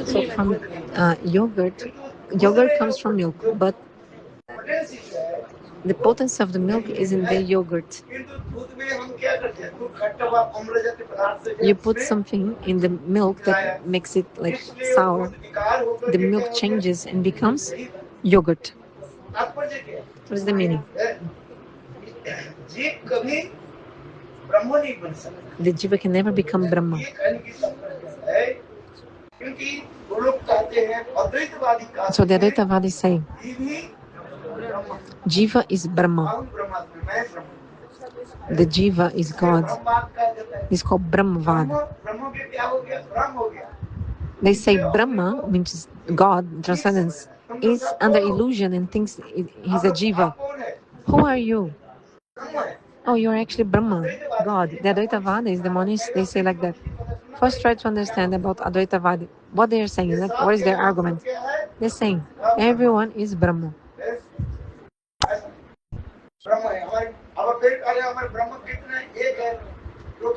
So from yogurt comes from milk, but the potency of the milk is in the yogurt. You put something in the milk that makes it like sour. The milk changes and becomes yogurt. What is the meaning? The jiva can never become Brahma. So the Advaitavadis say, jiva is Brahma. The jiva is God. It's called Brahmavad. They say Brahma, which is God, transcendence, is under illusion and thinks he's a jiva. Who are you? Oh, you're actually Brahma, God. The Advaitavada is the monists, they say like that. First try to understand about Advaitavada. What they are saying, like, what is their argument? They're saying, everyone is Brahma.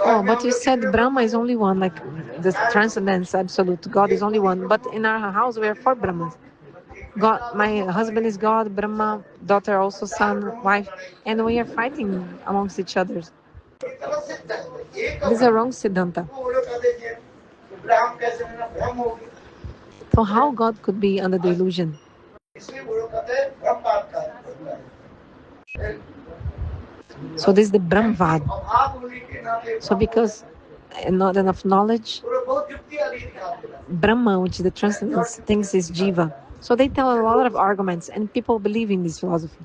Oh, but you said Brahma is only one, like the transcendence, absolute. God is only one. But in our house, we are four Brahmas. God, my husband is God, Brahma, daughter also son, wife, and we are fighting amongst each other. This is a wrong Siddhanta. So how God could be under the illusion? So this is the Brahmavad. So because not enough knowledge, Brahma, which is the transcendence, thinks is Jiva. So they tell a lot of arguments and people believe in this philosophy.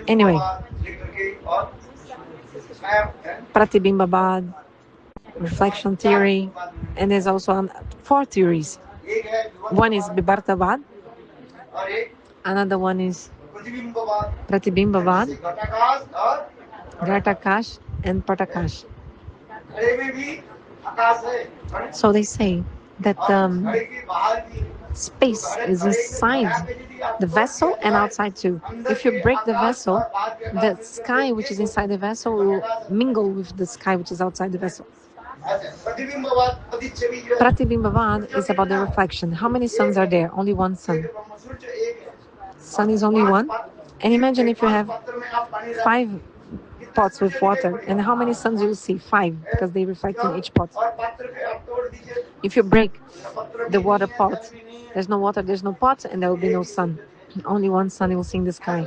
Anyway, Pratibhimbavad, reflection theory, and there's also four theories. One is Bibhartavad, another one is Pratibhimbavad, Ghatakash, and Patakash. So they say that space is inside the vessel and outside too. If you break the vessel, the sky which is inside the vessel will mingle with the sky which is outside the vessel. Pratibhimbavad is about the reflection. How many suns are there? Only one sun. Sun is only one. And imagine if you have 5 pots with water, and how many suns you will see? 5, because they reflect in each pot. If you break the water pot, there's no water, there's no pot, and there will be no sun. Only one sun you will see in the sky.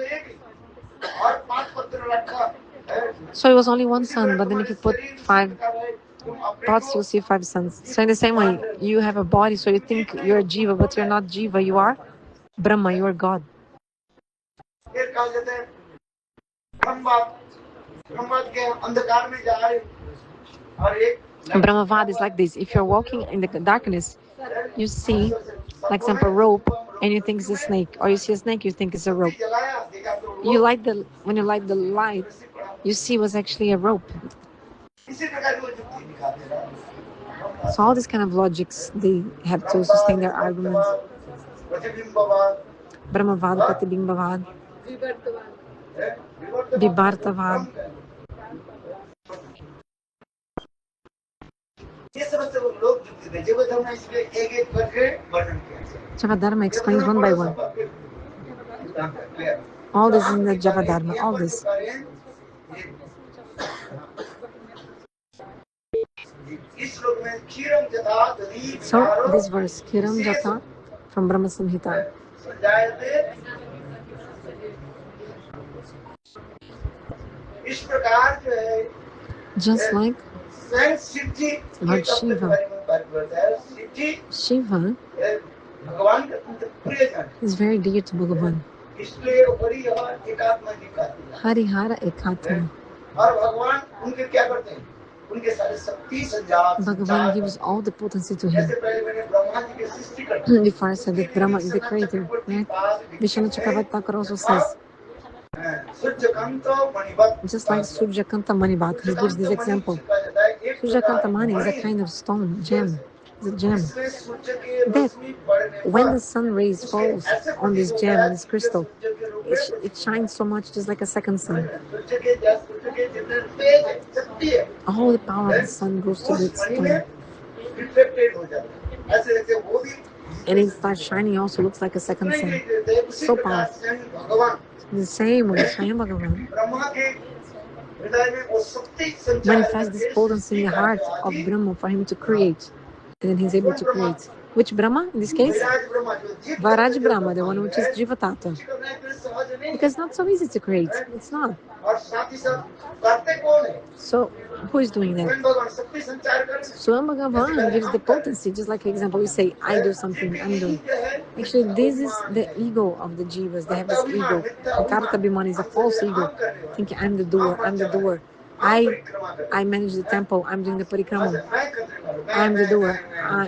So it was only one sun, but then if you put 5 pots, you'll see 5 suns. So in the same way, you have a body, so you think you're a jiva, but you're not jiva, you are Brahma, you are God. Brahmavad is like this. If you're walking in the darkness, you see, like example, a rope, and you think it's a snake, or you see a snake, you think it's a rope. When you light the light, you see it was actually a rope. So all these kind of logics, they have to sustain their arguments. Brahmavad, Pratibhimbavad, Vibhartavad. Javadharma explains one by one. All this in the Javadharma, all this. So this verse, Kiram Jata from Brahma Samhita. Just like Lord Shiva. Shiva is very dear to Bhagavan. Hari-katha. Bhagavan gives all the potency to him. Before I said that Brahma is the creator, right? Vishnu Chakravarti Thakur also says, just like Surjakanta Manibhat, he gives this example. Surjakanta Mani is a kind of stone, gem, the gem. That when the sun rays falls on this gem, on this crystal, it shines so much, just like a second sun. All the power of the sun goes to the stone. And it starts shining, also looks like a second sun. So powerful. The same way Swayam Bhagavan manifests this potency in the heart of Brahma for him to create. And then he's able to create. Which Brahma in this case? Varaj Brahma, the one which is Jiva Tattva. Because it's not so easy to create. It's not. So, who is doing that? Swayam Bhagavan gives the potency, just like example, we say, I do something, I'm doing. Actually, this is the ego of the jivas. They have this ego. Hari-katha is a false ego, thinking I'm the doer, I'm the doer. I manage the temple, I'm doing the parikrama. I'm the doer.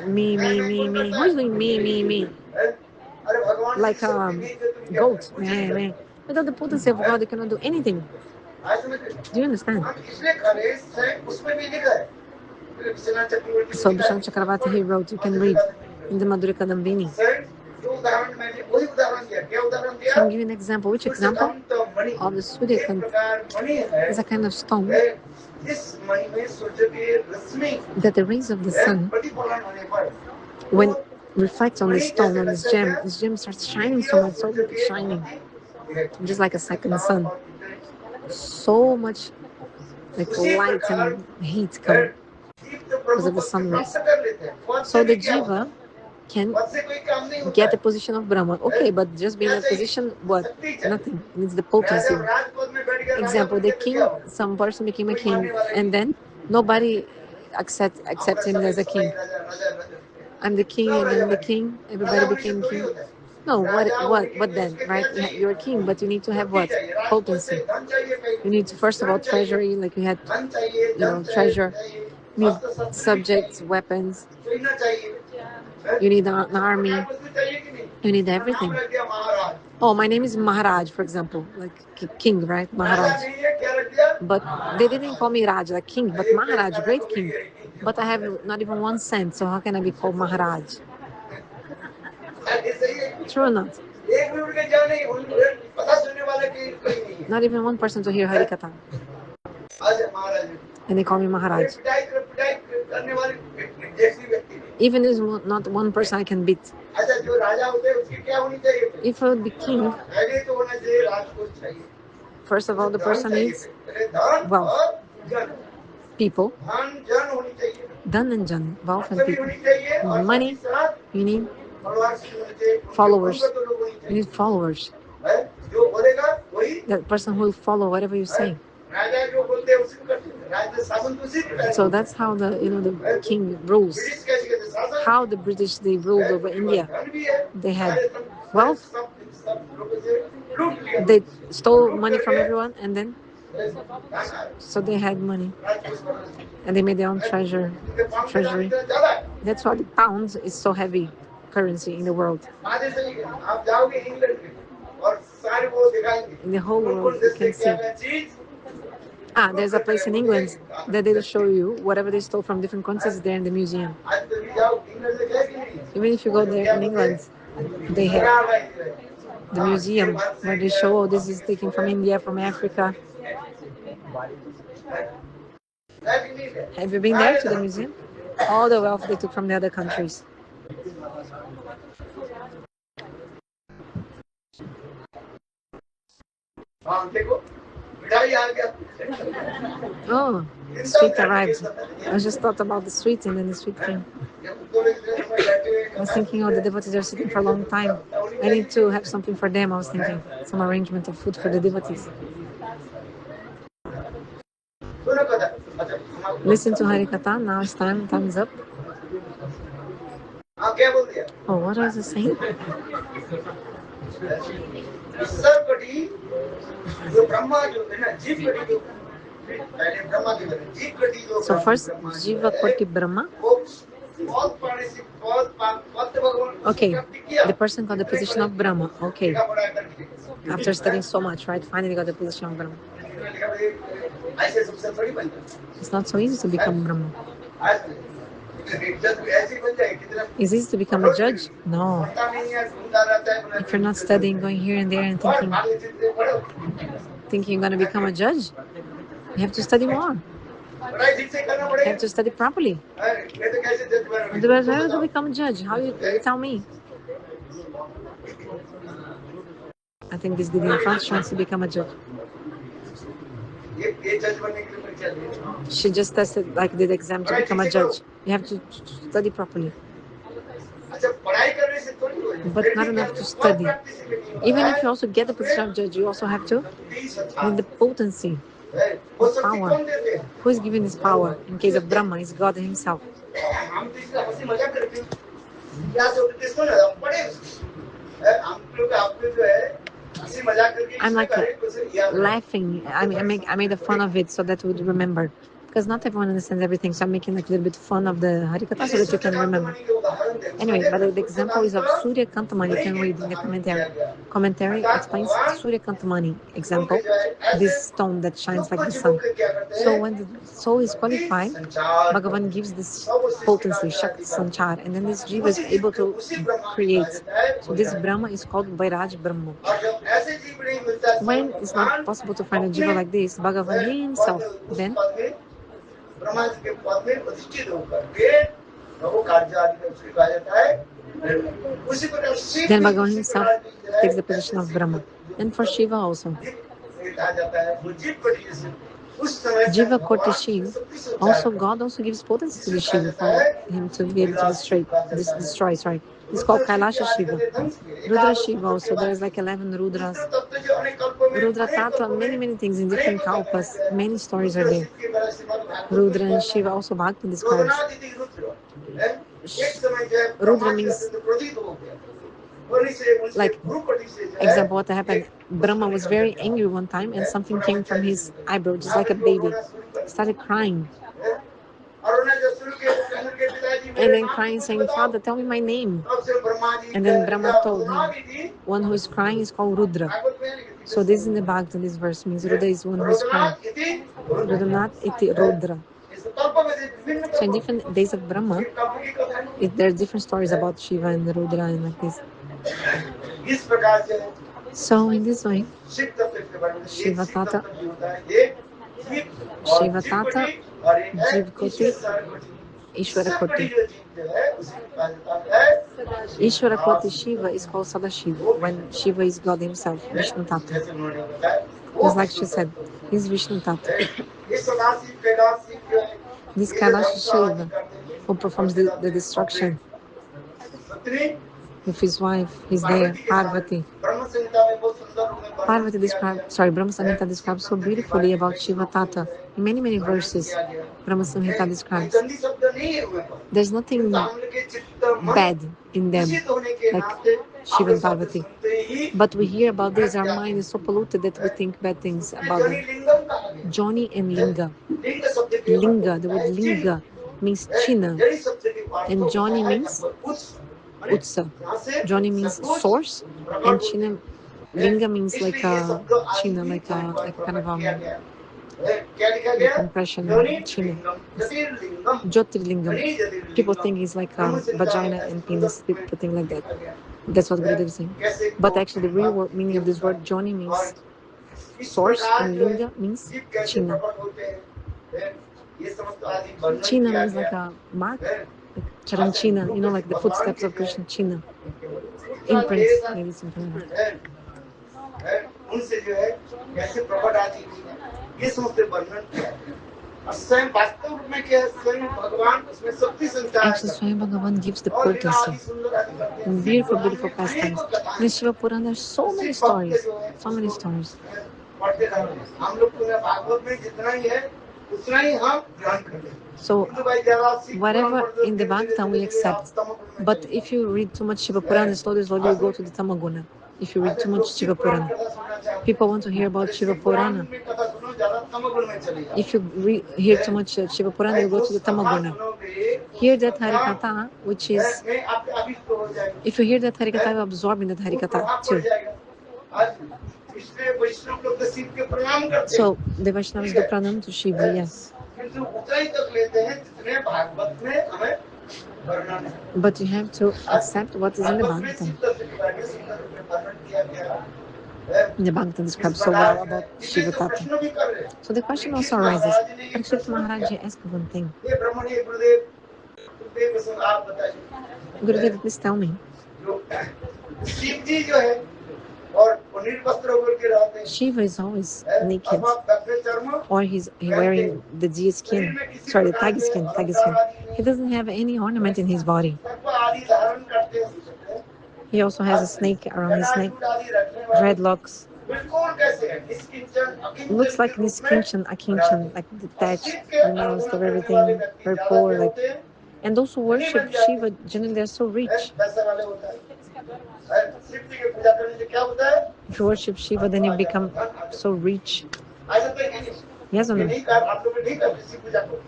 Me. Who is doing me? Like a goat. Me. Without the potency of God, you cannot do anything. Do you understand? So Vishnu Chakravarti, he wrote, you can read in the Madhurya Kadambini. So I'm giving an example. Which example? Of the Surya-kant. It's a kind of stone that the rays of the sun, when reflects on the stone, on this gem starts shining so much, so shining, just like a second sun. So much like light and heat come because of the sun rays. So the jiva can get the position of Brahman. Okay, but just being in a position, what? Nothing. It needs the potency. Example, the king, some person became a king, and then nobody accepts him as a king. I'm the king, and then the king, everybody became king. No, what then, right? You're a king, but you need to have what? Potency. You need to, first of all, treasury, like we had, treasure. You need subjects, weapons. You need an army. You need everything. Oh, my name is Maharaj, for example, like king, right? Maharaj. But they didn't call me Raj, like king, but Maharaj, great king. But I have not even 1 cent, so how can I be called Maharaj? True or not? Not even one person to hear Hari-katha. And they call me Maharaj. Even if not one person I can beat. If I would be king, first of all, the person needs wealth, people, dhan and jan, wealth and people. Money, you need followers. You need followers. That person who will follow whatever you say. So that's how the king rules. How the British, they ruled over India. They had wealth. They stole money from everyone, and then so they had money, and they made their own treasury. That's why the pound is so heavy currency in the world. In the whole world, you can see. There's a place in England that they'll show you whatever they stole from different countries there in the museum. Even if you go there in England, they have the museum where they show, oh, this is taken from India, from Africa. Have you been there to the museum? All the wealth they took from the other countries. Oh, the sweet arrived. I just thought about the sweet, and then the sweet came. I was thinking, oh, the devotees are sitting for a long time. I need to have something for them. I was thinking, some arrangement of food for the devotees. Listen to Hari-katha. Now it's time. Time's up. Oh, what was I saying? So first, Jiva Koti Brahma. Okay, the person got the position of Brahma. Okay, after studying so much, right? Finally got the position of Brahma. It's not so easy to become Brahma. Is this to become a judge? No. If you're not studying, going here and there and thinking you're going to become a judge, you have to study more. You have to study properly. Otherwise, how do you become a judge? How you tell me? I think this lady in front wants to become a judge. She just tested, like, did exam to become a judge. You have to study properly. But not enough to study. Even if you also get the position of judge, you also have to need the potency of power. Who is giving this power? In case of Brahma, is God himself. I'm like laughing. I made a fun of it so that we would remember. Because not everyone understands everything, so I'm making like a little bit fun of the Hari-katha so that you can remember. Anyway, but the example is of Surya-kanth Mani. You can read in the commentary. Commentary explains Surya-kanth Mani example, this stone that shines like the sun. So when the soul is qualified, Bhagavan gives this potency, Shakti Sanchar, and then this Jiva is able to create. So this Brahma is called Vairaj Brahma. When it's not possible to find a Jiva like this, Bhagavan himself then Bhagavan himself takes the position of Brahma. And for Shiva also. Jiva Koti Shiva, also God also gives potency to the Shiva for him to be able to destroy. It's called Kailasha Shiva. Rudra Shiva also, there's like 11 Rudras. Rudra Tata, many things in different kalpas. Many stories are there. Rudra and Shiva also Bhakti describes. Rudra means, like, example, what happened, Brahma was very angry one time and something came from his eyebrow, just like a baby. Started crying. And then crying, saying, Father, tell me my name. And then Brahma told him, one who is crying is called Rudra. So this is in the Bhagavad, this verse means Rudra is one who is crying. Rudranat iti Rudra. So in different days of Brahma, there are different stories about Shiva and Rudra and like this. So in this way, Shiva Tata, Jiv Koti, Ishvara Koti. Ishvara Koti Shiva is called Sadashiva, when Shiva is God himself, Vishnu Tata. Just like she said, he's Vishnu Tata. This Kailash Shiva, who performs the destruction with his wife, he's there, Parvati. Parvati describes, Brahma Samhita describes so beautifully about Shiva Tata. In many verses, Brahma Samhita describes. There's nothing bad in them, like Shiva and Parvati. But we hear about this, our mind is so polluted that we think bad things about them. Joni and Linga. Linga, the word Linga means China, and Joni means Utsa. Joni means source, and China, Linga means like a China, like a kind of compression, China. Jyotirlingam. People think it's like a vagina and penis, people think like that. That's what Gurudev is saying. But actually the real meaning of this word Joni means source, and Linga means China. China means like a mark, like Charanchina, like the footsteps of Krishna, China. Imprints, maybe something like that. Actually, Swayam Bhagavan gives the potency. Beautiful pastimes. In Shiva Purana, there's so many stories. So, whatever in the Bhagavatam we accept. But if you read too much Shiva Purana, slowly you go to the Tamaguna. If you read too much Shiva Purana, people want to hear about Shiva Purana. If you hear too much Shiva Purana, you go to the Tamaguna. Hear that Hari-katha, which is, if you hear that Hari-katha, you absorb in that Hari-katha too. So the Vaishnavas do pranam to Shiva, yes. But you have to accept what is in the Bhagavatam. The Bhagavatam describes so well about Shiva-katha. So the question also arises, Parikshit Maharaj asked one thing. Gurudev, please tell me. Shiva is always naked, or he's wearing the deer skin, sorry, the tiger skin. He doesn't have any ornament in his body. He also has a snake around his neck, dreadlocks. Looks like Niskinchan, Akinchan, like detached, renounced of everything, very poor, like. And those who worship Shiva, generally they're so rich. If you worship Shiva, then you become so rich. Yes or no?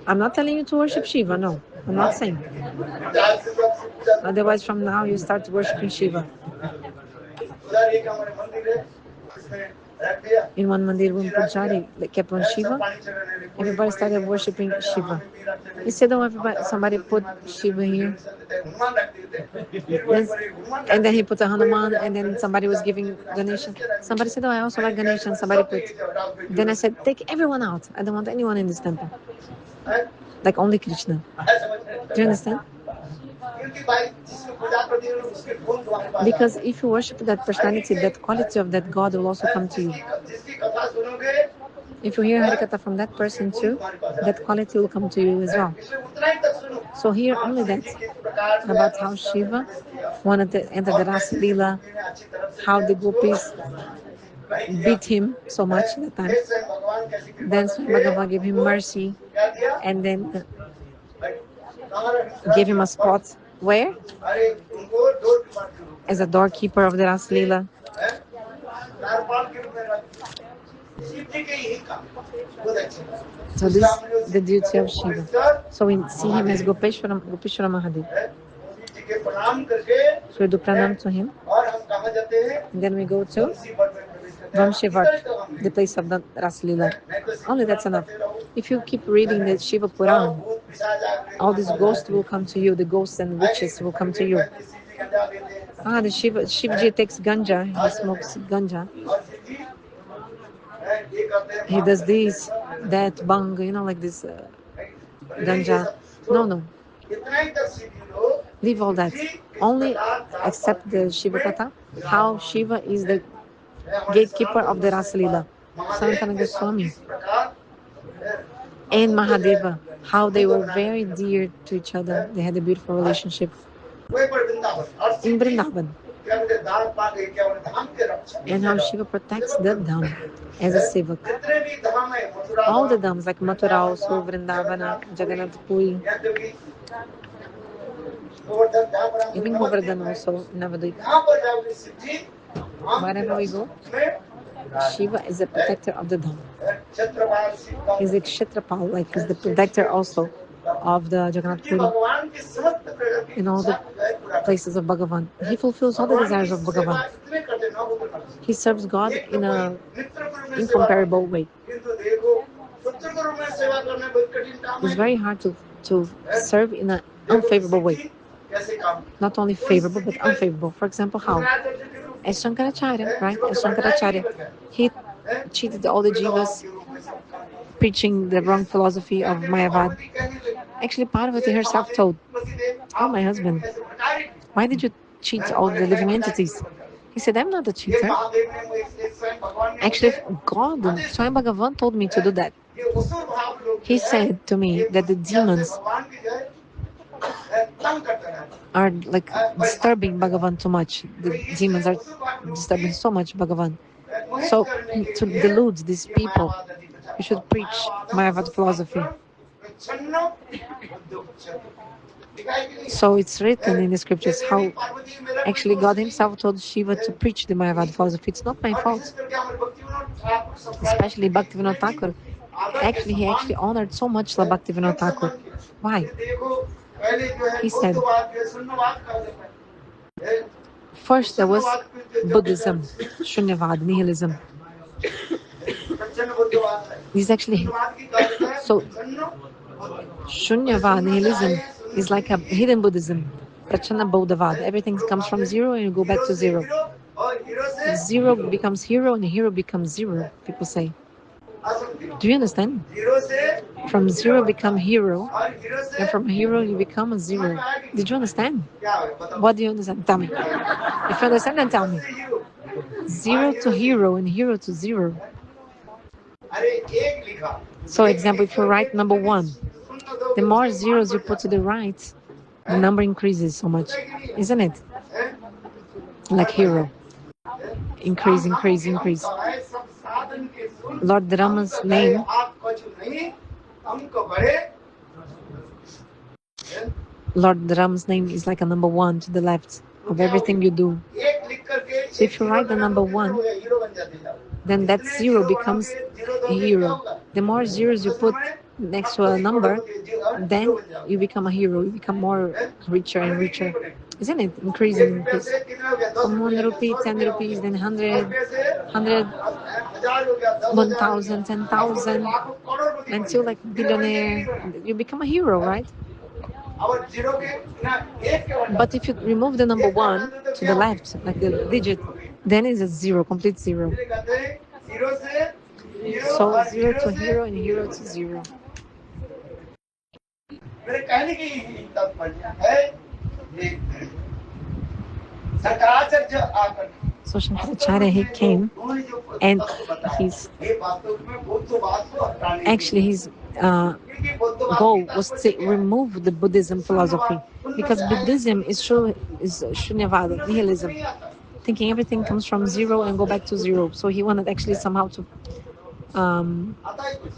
I'm not telling you to worship Shiva, no. I'm not saying. Otherwise, from now, you start worshiping Shiva. In one mandir, when Pujari kept on Shiva, everybody started worshipping Shiva. He said, oh, somebody put Shiva here. And then he put a Hanuman, and then somebody was giving Ganesha. Somebody said, oh, I also like Ganesha, and somebody put. Then I said, take everyone out. I don't want anyone in this temple. Like only Krishna. Do you understand? Because if you worship that personality, that quality of that God will also come to you. If you hear Hari-katha from that person too, that quality will come to you as well. So hear only that, about how Shiva wanted to enter the Rasa Leela, how the gopis beat him so much that time. Then Swami Bhagavan gave him mercy, and then gave him a spot where? As a doorkeeper of the Rasa Leela. So this is the duty of Shiva. So we see him as Gopeshwara Mahadev. So we do pranam to him. And then we go to Vamshivat, the place of the Raslila. Only that's enough. If you keep reading the Shiva Puran, all these ghosts will come to you, the ghosts and witches will come to you. The Shivji takes ganja, he smokes ganja. He does this, that, bang, like this ganja. No. Leave all that. Only accept the Shiva Katha, how Shiva is the gatekeeper of the Rasa Leela. Sanatana Goswami and Mahadeva, how they were very dear to each other. They had a beautiful relationship. In Vrindavan. And how Shiva protects the Dham as a sevak. All the Dhams like Mathura also, Vrindavana, Jagannath Puri, even Govardhan also, Navadvipa. Wherever we go, Shiva is the protector of the Dham. He's a Kshetrapal, like he's the protector also of the Jagannath Puri in all the places of Bhagavan. He fulfills all the desires of Bhagavan. He serves God in an incomparable way. It's very hard to serve in an unfavorable way. Not only favorable, but unfavorable. For example, how? As Shankaracharya, right? As Shankaracharya, he cheated all the jivas, preaching the wrong philosophy of Mayavad. Actually, Parvati herself told, oh, my husband, why did you cheat all the living entities? He said, I'm not a cheater. Actually, God, Swami Bhagavan told me to do that. He said to me that the demons are like disturbing Bhagavan too much. The demons are disturbing so much Bhagavan. So to delude these people, you should preach Mayavad philosophy. So it's written in the scriptures how actually God himself told Shiva to preach the Mayavad philosophy. It's not my fault. Especially Bhaktivinoda Thakur. Actually, he honored so much Bhaktivinoda Thakur. Why? He said, first there was Buddhism, Shunyavad, nihilism. This is actually, so Shunyavad, nihilism is like a hidden Buddhism. Prachana Bodhavad. Everything comes from zero and you go back to zero. Zero becomes hero and hero becomes zero, people say. Do you understand? From zero become hero, and from hero you become a zero. Did you understand? What do you understand? Tell me. If you understand, then tell me. Zero to hero and hero to zero. So, example, if you write number 1, the more zeros you put to the right, the number increases so much, isn't it? Like hero. Increase, increase, increase. Lord Rama's name Lord Ram's name is like a number 1 to the left of everything you do. So if you write the number 1, then that zero becomes a hero. The more zeros you put next to a number, then you become a hero. You become more richer and richer. Isn't it? Increasing, increase. From 1 rupee, 10 rupees, then 100, 1,000, 10,000, until like billionaire. You become a hero, right? But if you remove the number 1 to the left, like the digit, then it's a zero, complete zero. So 0 to hero and hero to zero. So Shankaracharya, he came and his goal was to remove the Buddhism philosophy, because Buddhism is shunyavada, nihilism, thinking everything comes from zero and go back to zero. So he wanted actually somehow to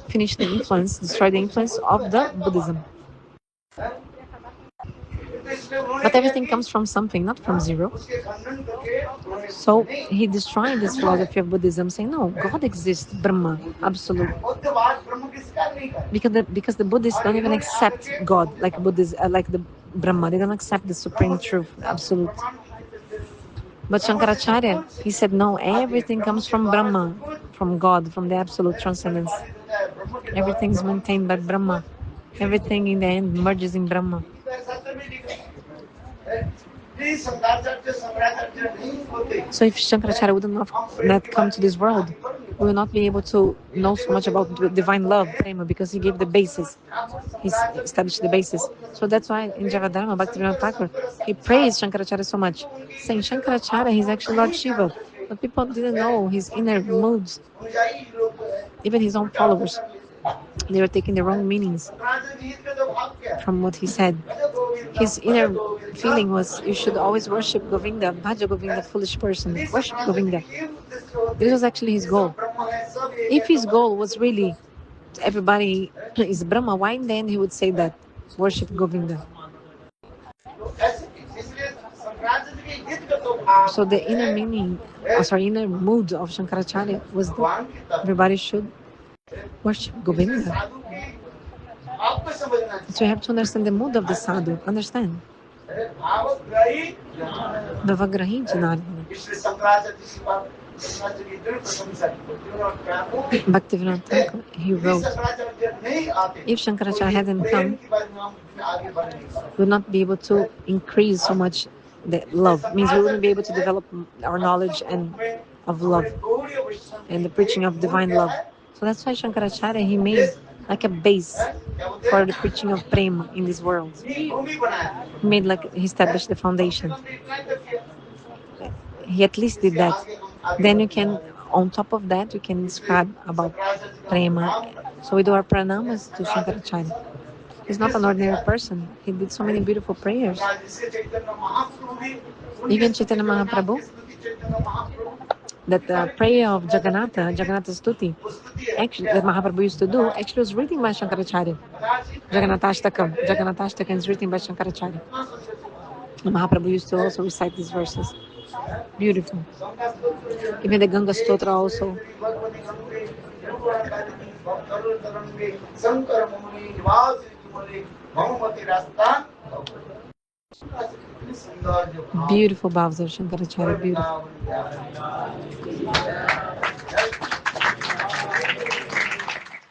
finish the influence, destroy the influence of the Buddhism. But everything comes from something, not from zero. So he destroyed this philosophy of Buddhism, saying, no, God exists, Brahma, absolute. Because the Buddhists don't even accept God like like the Brahma. They don't accept the supreme truth, absolute. But Shankaracharya, he said, no, everything comes from Brahma, from God, from the absolute transcendence. Everything is maintained by Brahma. Everything in the end merges in Brahma. So if Shankaracharya would not come to this world, we will not be able to know so much about divine love, prema, because he gave the basis. He established the basis. So that's why in Javadharma, Bhaktivinoda Thakur, he praised Shankaracharya so much, saying Shankaracharya, he's actually Lord Shiva. But people didn't know his inner moods. Even his own followers, they were taking the wrong meanings from what he said. His inner feeling was, you should always worship Govinda, Bhaja Govinda, foolish person, worship Govinda. This was actually his goal. If his goal was really everybody is Brahma, why then he would say that, worship Govinda? So the inner meaning, inner mood of Shankaracharya was that everybody should worship Govinda. So you have to understand the mood of the sadhu. Understand? Navagrahi Janardana. Bhaktivinoda Thakur, he wrote, if Shankaracharya hadn't come, we would not be able to increase so much the love. Means we wouldn't be able to develop our knowledge and of love and the preaching of divine love. So that's why Shankaracharya, he made like a base for the preaching of prema in this world. He established the foundation. He at least did that. Then you can, on top of that, you can describe about prema. So we do our pranamas to Shankaracharya. He's not an ordinary person. He did so many beautiful prayers. Even Chaitanya Mahaprabhu, that the prayer of Jagannatha Stuti, actually, that Mahaprabhu used to do, actually was written by Shankaracharya. Jagannatha is written by Shankaracharya. And Mahaprabhu used to also recite these verses. Beautiful. Even the Ganga Stotra also. Beautiful bhavs of Shankaracharya, beautiful.